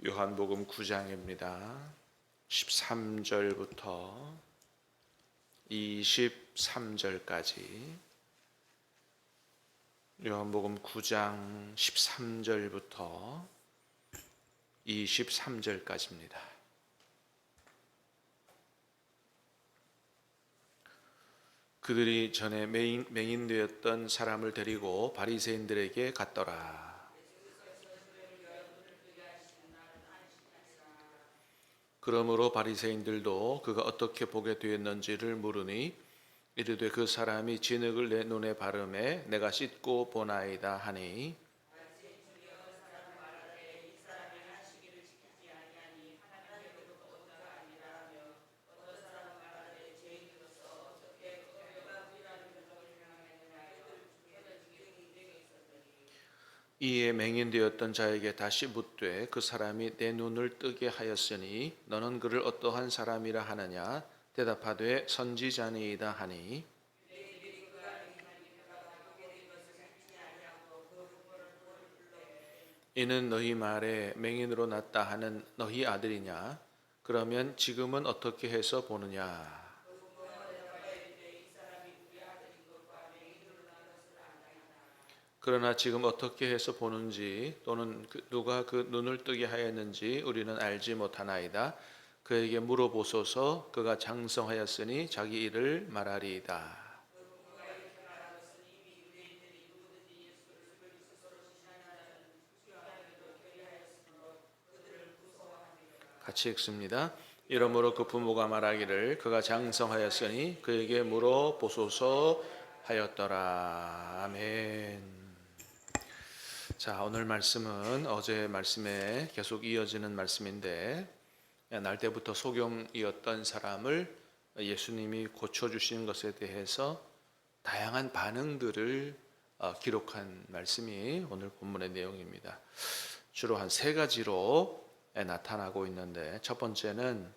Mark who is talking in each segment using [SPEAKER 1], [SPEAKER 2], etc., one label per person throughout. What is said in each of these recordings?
[SPEAKER 1] 요한복음 9장입니다. 13절부터 23절까지 요한복음 9장 13절부터 23절까지입니다. 그들이 전에 맹인되었던 사람을 데리고 바리새인들에게 갔더라. 그러므로 바리새인들도 그가 어떻게 보게 되었는지를 물으니 이르되 그 사람이 진흙을 내 눈에 바르매 내가 씻고 보나이다 하니 이에 맹인되었던 자에게 다시 묻되 그 사람이 내 눈을 뜨게 하였으니 너는 그를 어떠한 사람이라 하느냐 대답하되 선지자니이다 하니 이는 너희 말에 맹인으로 났다 하는 너희 아들이냐 그러면 지금은 어떻게 해서 보느냐 그러나 지금 어떻게 해서 보는지 또는 누가 그 눈을 뜨게 하였는지 우리는 알지 못하나이다. 그에게 물어보소서. 그가 장성하였으니 자기 일을 말하리이다. 같이 읽습니다. 이러므로 그 부모가 말하기를 그가 장성하였으니 그에게 물어보소서 하였더라. 아멘. 자, 오늘 말씀은 어제 말씀에 계속 이어지는 말씀인데 날 때부터 소경이었던 사람을 예수님이 고쳐주신 것에 대해서 다양한 반응들을 기록한 말씀이 오늘 본문의 내용입니다. 주로 한 세 가지로 나타나고 있는데 첫 번째는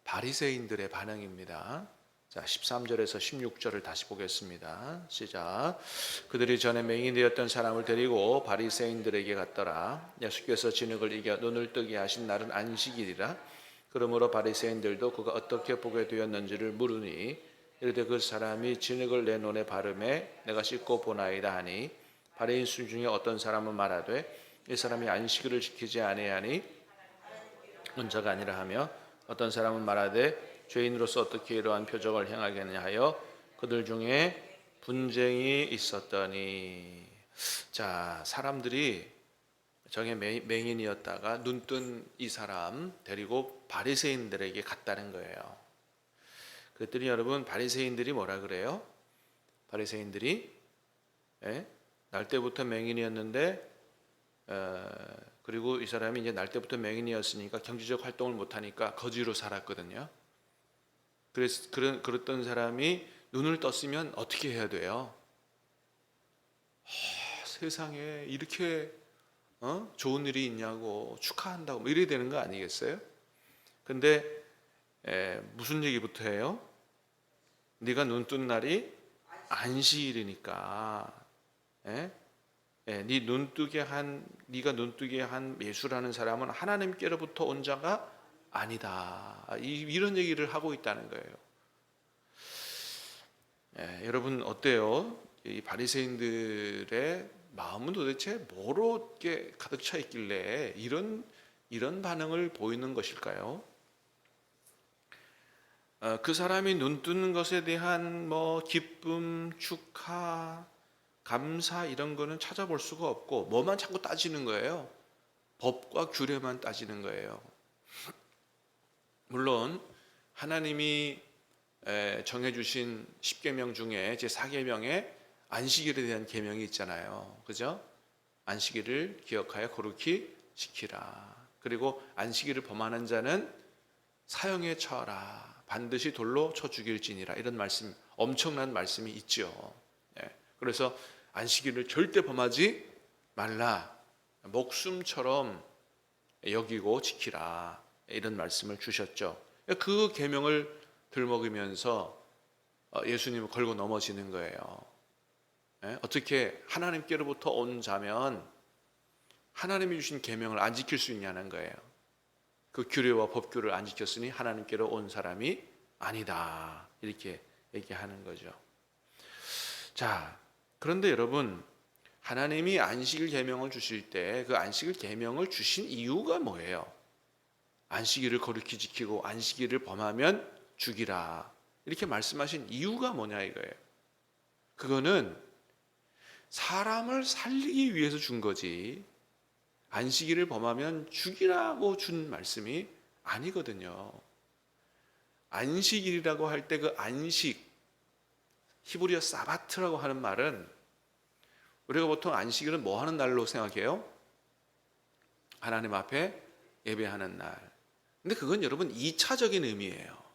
[SPEAKER 1] 바리새인들의 반응입니다. 자, 13절에서 16절을 다시 보겠습니다. 시작. 그들이 전에 맹인되었던 사람을 데리고 바리새인들에게 갔더라. 예수께서 진흙을 이겨 눈을 뜨게 하신 날은 안식일이라. 그러므로 바리새인들도 그가 어떻게 보게 되었는지를 물으니 이르되 그 사람이 진흙을 내 눈에 바르매 내가 씻고 보나이다 하니 바리새인 중에 어떤 사람은 말하되 이 사람이 안식일을 지키지 아니하니 문자가 아니라 하며 어떤 사람은 말하되 죄인으로서 어떻게 이러한 표적을 행하겠냐 하여 그들 중에 분쟁이 있었더니 자, 사람들이 정의 맹인이었다가 눈뜬 이 사람 데리고 바리새인들에게 갔다는 거예요. 그랬더니 여러분 바리새인들이 뭐라 그래요? 바리새인들이 날 때부터 맹인이었는데 그리고 이 사람이 이제 날 때부터 맹인이었으니까 경제적 활동을 못하니까 거지로 살았거든요. 그래서 그랬던 사람이 눈을 떴으면 어떻게 해야 돼요? 세상에 이렇게 좋은 일이 있냐고 축하한다고 뭐 이래야 되는 거 아니겠어요? 근데 무슨 얘기부터 해요? 네가 눈 뜬 날이 안식일이니까 네가 눈뜨게 한 예수라는 사람은 하나님께로부터 온 자가 아니다. 이런 얘기를 하고 있다는 거예요. 여러분 어때요? 이 바리새인들의 마음은 도대체 뭐로 이렇게 가득 차 있길래 이런 반응을 보이는 것일까요? 그 사람이 눈 뜨는 것에 대한 뭐 기쁨, 축하, 감사 이런 거는 찾아볼 수가 없고 뭐만 자꾸 따지는 거예요. 법과 규례만 따지는 거예요. 물론 하나님이 정해주신 10계명 중에 제 4계명에 안식일에 대한 계명이 있잖아요. 그죠? 안식일을 기억하여 거룩히 지키라. 그리고 안식일을 범하는 자는 사형에 처하라. 반드시 돌로 쳐 죽일지니라. 이런 말씀, 엄청난 말씀이 있죠. 그래서 안식일을 절대 범하지 말라. 목숨처럼 여기고 지키라. 이런 말씀을 주셨죠. 그 계명을 들먹이면서 예수님을 걸고 넘어지는 거예요. 어떻게 하나님께로부터 온 자면 하나님이 주신 계명을 안 지킬 수 있냐는 거예요. 그 규례와 법규를 안 지켰으니 하나님께로 온 사람이 아니다. 이렇게 얘기하는 거죠. 자, 그런데 여러분, 하나님이 안식일 계명을 주실 때 그 안식일 계명을 주신 이유가 뭐예요? 안식일을 거룩히 지키고 안식일을 범하면 죽이라. 이렇게 말씀하신 이유가 뭐냐 이거예요. 그거는 사람을 살리기 위해서 준 거지, 안식일을 범하면 죽이라고 준 말씀이 아니거든요. 안식일이라고 할 때 그 안식, 히브리어 사바트라고 하는 말은, 우리가 보통 안식일은 뭐 하는 날로 생각해요? 하나님 앞에 예배하는 날. 근데 그건 여러분 2차적인 의미예요.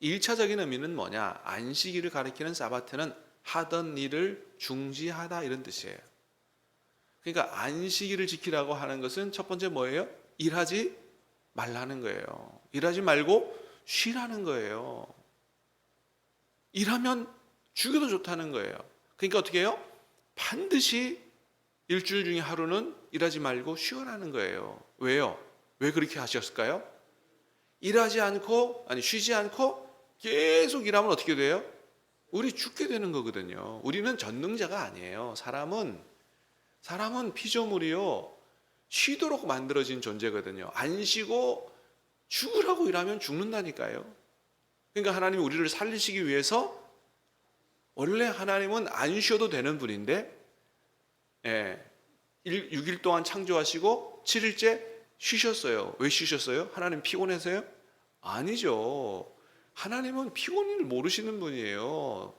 [SPEAKER 1] 1차적인 의미는 뭐냐? 안식일을 가리키는 사바트는 하던 일을 중지하다, 이런 뜻이에요. 그러니까 안식일을 지키라고 하는 것은 첫 번째 뭐예요? 일하지 말라는 거예요. 일하지 말고 쉬라는 거예요. 일하면 죽여도 좋다는 거예요. 그러니까 어떻게 해요? 반드시 일주일 중에 하루는 일하지 말고 쉬어라는 거예요. 왜요? 왜 그렇게 하셨을까요? 쉬지 않고 계속 일하면 어떻게 돼요? 우리 죽게 되는 거거든요. 우리는 전능자가 아니에요. 사람은 피조물이요, 쉬도록 만들어진 존재거든요. 안 쉬고 죽으라고 일하면 죽는다니까요. 그러니까 하나님이 우리를 살리시기 위해서, 원래 하나님은 안 쉬어도 되는 분인데 6일 동안 창조하시고 7일째 쉬셨어요. 왜 쉬셨어요? 하나님 피곤해서요? 아니죠. 하나님은 피곤을 모르시는 분이에요.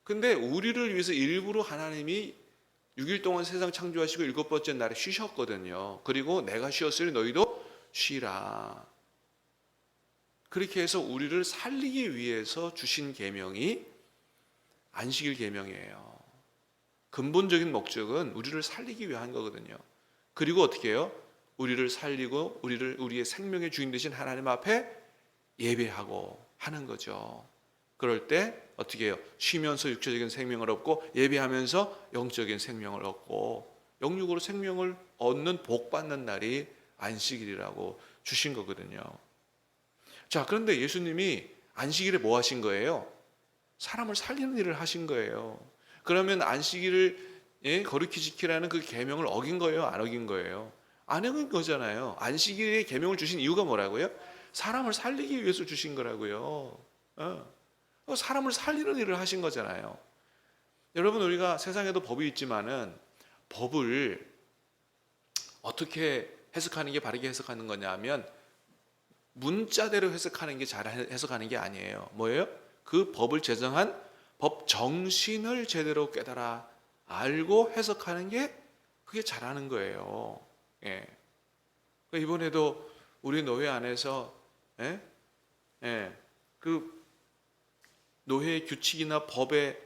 [SPEAKER 1] 근데 우리를 위해서 일부러 하나님이 6일 동안 세상 창조하시고 7번째 날에 쉬셨거든요. 그리고 내가 쉬었으니 너희도 쉬라. 그렇게 해서 우리를 살리기 위해서 주신 계명이 안식일 계명이에요. 근본적인 목적은 우리를 살리기 위한 거거든요. 그리고 어떻게 해요? 우리를 살리고 우리의 생명의 주인 되신 하나님 앞에 예배하고 하는 거죠. 그럴 때 어떻게 해요? 쉬면서 육체적인 생명을 얻고 예배하면서 영적인 생명을 얻고 영육으로 생명을 얻는 복 받는 날이 안식일이라고 주신 거거든요. 자, 그런데 예수님이 안식일에 뭐 하신 거예요? 사람을 살리는 일을 하신 거예요. 그러면 안식일을 거룩히 지키라는 그 계명을 어긴 거예요? 안 어긴 거예요? 안 어긴 거잖아요. 안식일에 계명을 주신 이유가 뭐라고요? 사람을 살리기 위해서 주신 거라고요. 사람을 살리는 일을 하신 거잖아요. 여러분, 우리가 세상에도 법이 있지만은 법을 어떻게 해석하는 게 바르게 해석하는 거냐 하면 문자대로 해석하는 게 잘 해석하는 게 아니에요. 뭐예요? 그 법을 제정한 법 정신을 제대로 깨달아 알고 해석하는 게, 그게 잘하는 거예요. 이번에도 우리 노회 안에서 그 노회 규칙이나 법의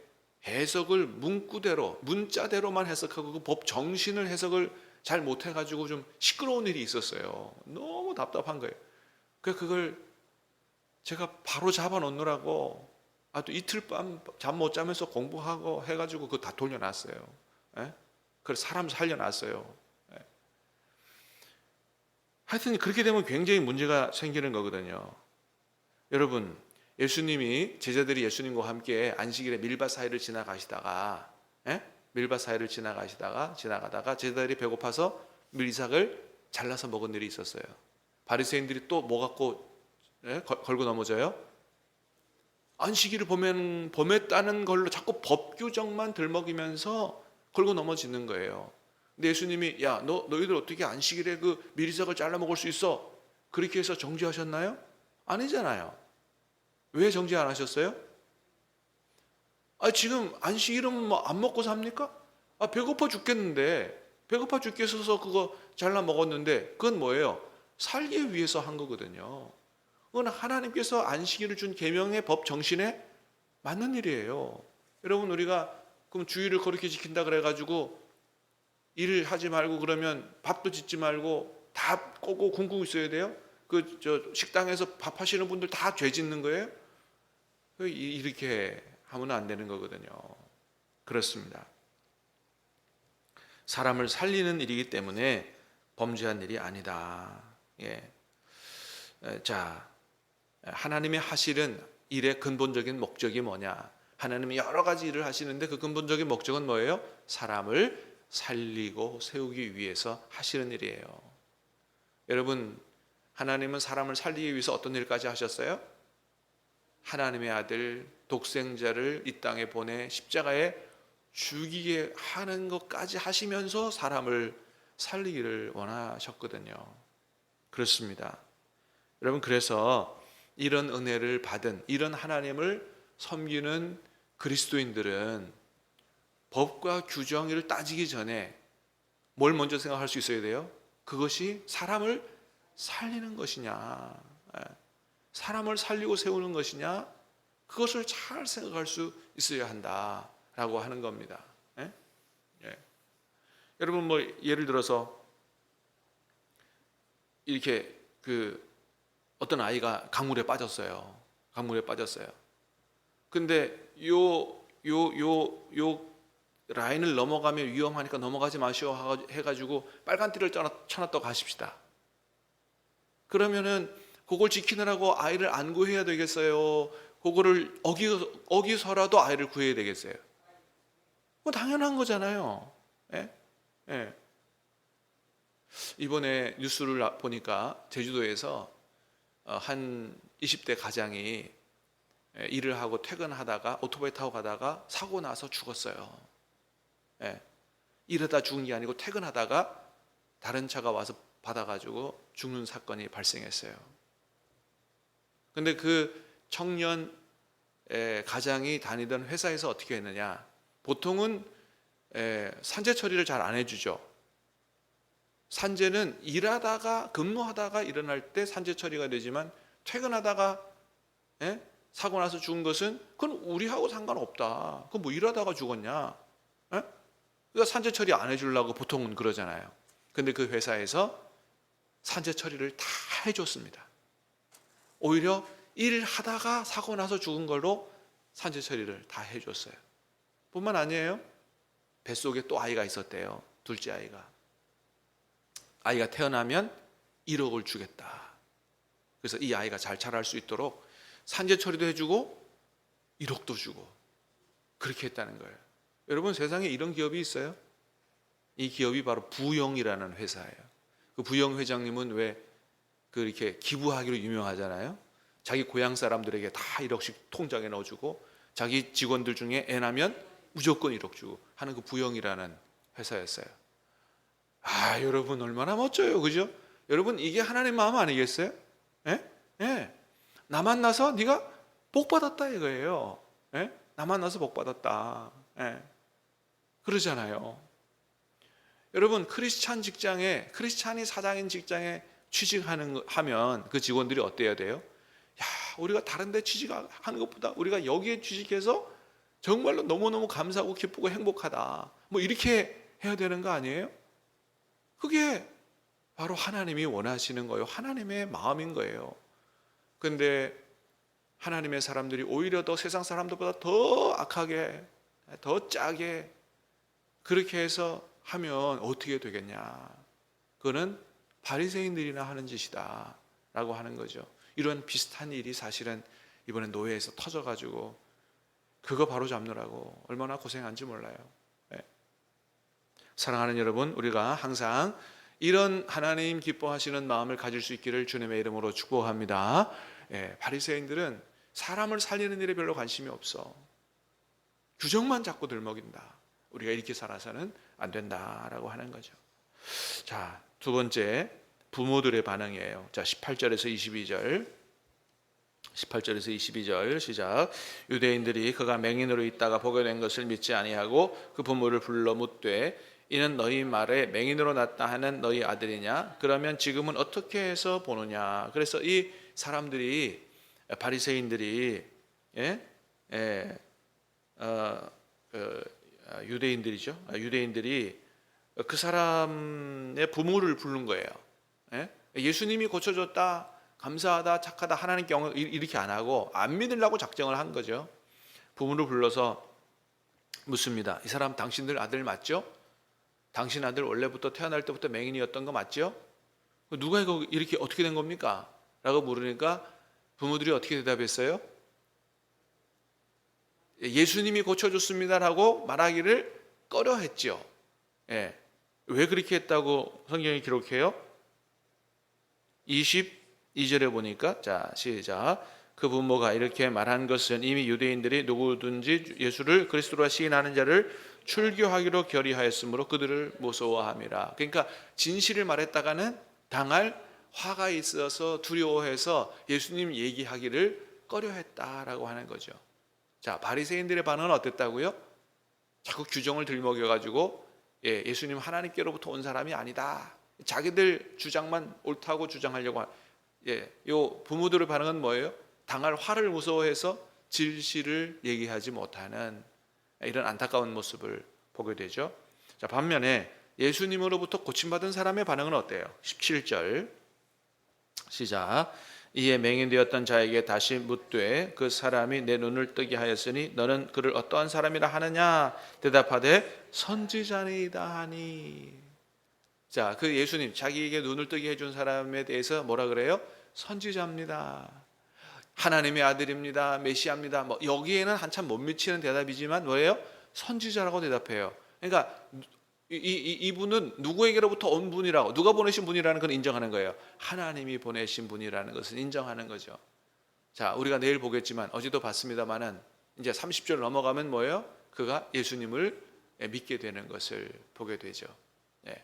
[SPEAKER 1] 해석을 문자대로만 해석하고 그 법 정신을 해석을 잘 못해가지고 좀 시끄러운 일이 있었어요. 너무 답답한 거예요. 그걸 제가 바로 잡아 놓느라고 또 이틀 밤 잠 못 자면서 공부하고 해가지고 그거 다 돌려놨어요. 그래서 사람 살려놨어요. 하여튼 그렇게 되면 굉장히 문제가 생기는 거거든요. 여러분, 예수님이, 제자들이 예수님과 함께 안식일에 밀밭 사이를 지나가시다가 지나가다가 제자들이 배고파서 밀삭을 잘라서 먹은 일이 있었어요. 바리새인들이 또 뭐 갖고 걸고 넘어져요? 안식일을 범했다는 걸로 자꾸 법 규정만 들먹이면서 걸고 넘어지는 거예요. 근데 예수님이 너희들 어떻게 안식일에 그 미리삭을 잘라 먹을 수 있어? 그렇게 해서 정죄하셨나요? 아니잖아요. 왜 정죄 안 하셨어요? 지금 안식일은 뭐 안 먹고 삽니까? 배고파 죽겠는데, 배고파 죽겠어서 그거 잘라 먹었는데, 그건 뭐예요? 살기 위해서 한 거거든요. 그건 하나님께서 안식일을 준 계명의 법 정신에 맞는 일이에요. 여러분, 우리가 그럼 주일을 거룩히 지킨다 그래가지고 일을 하지 말고 그러면 밥도 짓지 말고 다 꼬고 굶고 있어야 돼요? 식당에서 밥 하시는 분들 다 죄 짓는 거예요? 이렇게 하면 안 되는 거거든요. 그렇습니다. 사람을 살리는 일이기 때문에 범죄한 일이 아니다. 자, 하나님의 하시는 일의 근본적인 목적이 뭐냐? 하나님이 여러 가지 일을 하시는데 그 근본적인 목적은 뭐예요? 사람을 살리고 세우기 위해서 하시는 일이에요. 여러분, 하나님은 사람을 살리기 위해서 어떤 일까지 하셨어요? 하나님의 아들 독생자를 이 땅에 보내 십자가에 죽이게 하는 것까지 하시면서 사람을 살리기를 원하셨거든요. 그렇습니다. 여러분, 그래서 이런 은혜를 받은, 이런 하나님을 섬기는 그리스도인들은 법과 규정을 따지기 전에 뭘 먼저 생각할 수 있어야 돼요? 그것이 사람을 살리는 것이냐, 사람을 살리고 세우는 것이냐, 그것을 잘 생각할 수 있어야 한다라고 하는 겁니다. 예? 예. 여러분, 뭐 예를 들어서 이렇게 어떤 아이가 강물에 빠졌어요. 강물에 빠졌어요. 근데 요 라인을 넘어가면 위험하니까 넘어가지 마시오 해가지고 빨간 띠를 쳐놨다고 하십시다. 그러면은 그걸 지키느라고 아이를 안 구해야 되겠어요? 그거를 어기서라도 아이를 구해야 되겠어요? 뭐 당연한 거잖아요. 예? 예. 이번에 뉴스를 보니까 제주도에서 한 20대 가장이 일을 하고 퇴근하다가 오토바이 타고 가다가 사고 나서 죽었어요. 예. 일하다 죽은 게 아니고 퇴근하다가 다른 차가 와서 받아가지고 죽는 사건이 발생했어요. 근데 그 청년 가장이 다니던 회사에서 어떻게 했느냐? 보통은 산재 처리를 잘 안 해주죠. 산재는 일하다가 근무하다가 일어날 때 산재 처리가 되지만 퇴근하다가 사고 나서 죽은 것은 그건 우리하고 상관없다. 그건 뭐 일하다가 죽었냐? 그러니까 산재 처리 안 해주려고 보통은 그러잖아요. 근데 그 회사에서 산재 처리를 다 해줬습니다. 오히려 일하다가 사고 나서 죽은 걸로 산재 처리를 다 해줬어요. 뿐만 아니에요. 뱃속에 또 아이가 있었대요. 둘째 아이가. 아이가 태어나면 1억을 주겠다. 그래서 이 아이가 잘 자랄 수 있도록 산재 처리도 해주고 1억도 주고 그렇게 했다는 거예요. 여러분, 세상에 이런 기업이 있어요? 이 기업이 바로 부영이라는 회사예요. 그 부영 회장님은 왜 이렇게 기부하기로 유명하잖아요. 자기 고향 사람들에게 다 1억씩 통장에 넣어주고 자기 직원들 중에 애 나면 무조건 1억 주고 하는 그 부영이라는 회사였어요. 여러분 얼마나 멋져요, 그죠? 여러분, 이게 하나님 마음 아니겠어요? 예? 예. 나 만나서 네가 복 받았다 이거예요. 예? 나 만나서 복 받았다. 예. 그러잖아요. 여러분, 크리스찬이 사장인 직장에 취직하면 그 직원들이 어때야 돼요? 야, 우리가 다른 데 취직하는 것보다 우리가 여기에 취직해서 정말로 너무너무 감사하고 기쁘고 행복하다. 뭐 이렇게 해야 되는 거 아니에요? 그게 바로 하나님이 원하시는 거예요. 하나님의 마음인 거예요. 근데 하나님의 사람들이 오히려 더 세상 사람들보다 더 악하게, 더 짜게 그렇게 해서 하면 어떻게 되겠냐? 그거는 바리새인들이나 하는 짓이다 라고 하는 거죠. 이런 비슷한 일이 사실은 이번에 노예에서 터져가지고 그거 바로 잡느라고 얼마나 고생한지 몰라요. 사랑하는 여러분, 우리가 항상 이런 하나님 기뻐하시는 마음을 가질 수 있기를 주님의 이름으로 축복합니다. 바리새인들은 사람을 살리는 일에 별로 관심이 없어. 규정만 자꾸 들먹인다. 우리가 이렇게 살아서는 안 된다라고 하는 거죠. 자, 두 번째, 부모들의 반응이에요. 자, 18절에서 22절. 18절에서 22절 시작. 유대인들이 그가 맹인으로 있다가 보게 된 것을 믿지 아니하고 그 부모를 불러 묻되 이는 너희 말에 맹인으로 났다 하는 너희 아들이냐? 그러면 지금은 어떻게 해서 보느냐? 그래서 이 사람들이 바리새인들이 유대인들이죠. 유대인들이 그 사람의 부모를 부른 거예요. 예수님이 고쳐줬다, 감사하다, 착하다, 하나님께 영광 이렇게 안 하고 안 믿으려고 작정을 한 거죠. 부모를 불러서 묻습니다. 이 사람 당신들 아들 맞죠? 당신 아들 원래부터 태어날 때부터 맹인이었던 거 맞죠? 누가 이거 이렇게 어떻게 된 겁니까? 라고 물으니까 부모들이 어떻게 대답했어요? 예수님이 고쳐줬습니다라고 말하기를 꺼려했죠. 예. 왜 그렇게 했다고 성경이 기록해요? 22절에 보니까, 자, 시작. 그 부모가 이렇게 말한 것은 이미 유대인들이 누구든지 예수를 그리스도라 시인하는 자를 출교하기로 결의하였으므로 그들을 무서워함이라. 그러니까 진실을 말했다가는 당할 화가 있어서 두려워해서 예수님 얘기하기를 꺼려했다라고 하는 거죠. 자, 바리새인들의 반응은 어땠다고요? 자꾸 규정을 들먹여가지고 예수님 하나님께로부터 온 사람이 아니다. 자기들 주장만 옳다고 주장하려고 요 부모들의 반응은 뭐예요? 당할 화를 무서워해서 진실을 얘기하지 못하는 이런 안타까운 모습을 보게 되죠. 자, 반면에 예수님으로부터 고침받은 사람의 반응은 어때요? 17절 시작. 이에 맹인되었던 자에게 다시 묻되 그 사람이 내 눈을 뜨게 하였으니 너는 그를 어떠한 사람이라 하느냐? 대답하되 선지자니이다 하니. 자, 그 예수님 자기에게 눈을 뜨게 해준 사람에 대해서 뭐라 그래요? 선지자입니다. 하나님의 아들입니다. 메시아입니다. 뭐 여기에는 한참 못 미치는 대답이지만 뭐예요? 선지자라고 대답해요. 그러니까 이분은 누구에게로부터 온 분이라고, 누가 보내신 분이라는 건 인정하는 거예요. 하나님이 보내신 분이라는 것을 인정하는 거죠. 자, 우리가 내일 보겠지만 어제도 봤습니다만은 이제 30절 넘어가면 뭐예요? 그가 예수님을 믿게 되는 것을 보게 되죠. 네,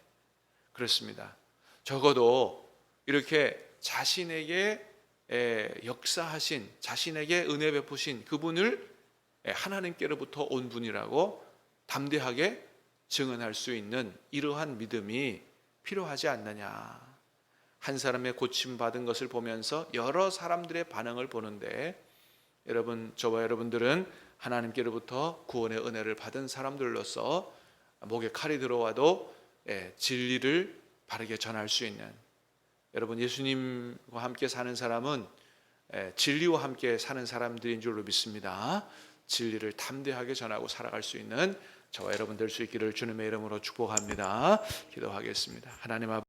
[SPEAKER 1] 그렇습니다. 적어도 이렇게 자신에게 역사하신, 자신에게 은혜 베푸신 그분을 하나님께로부터 온 분이라고 담대하게 증언할 수 있는 이러한 믿음이 필요하지 않느냐. 한 사람의 고침받은 것을 보면서 여러 사람들의 반응을 보는데, 여러분, 저와 여러분들은 하나님께로부터 구원의 은혜를 받은 사람들로서 목에 칼이 들어와도 진리를 바르게 전할 수 있는, 여러분, 예수님과 함께 사는 사람은 진리와 함께 사는 사람들인 줄로 믿습니다. 진리를 담대하게 전하고 살아갈 수 있는 저와 여러분 될 수 있기를 주님의 이름으로 축복합니다. 기도하겠습니다. 하나님 아버지,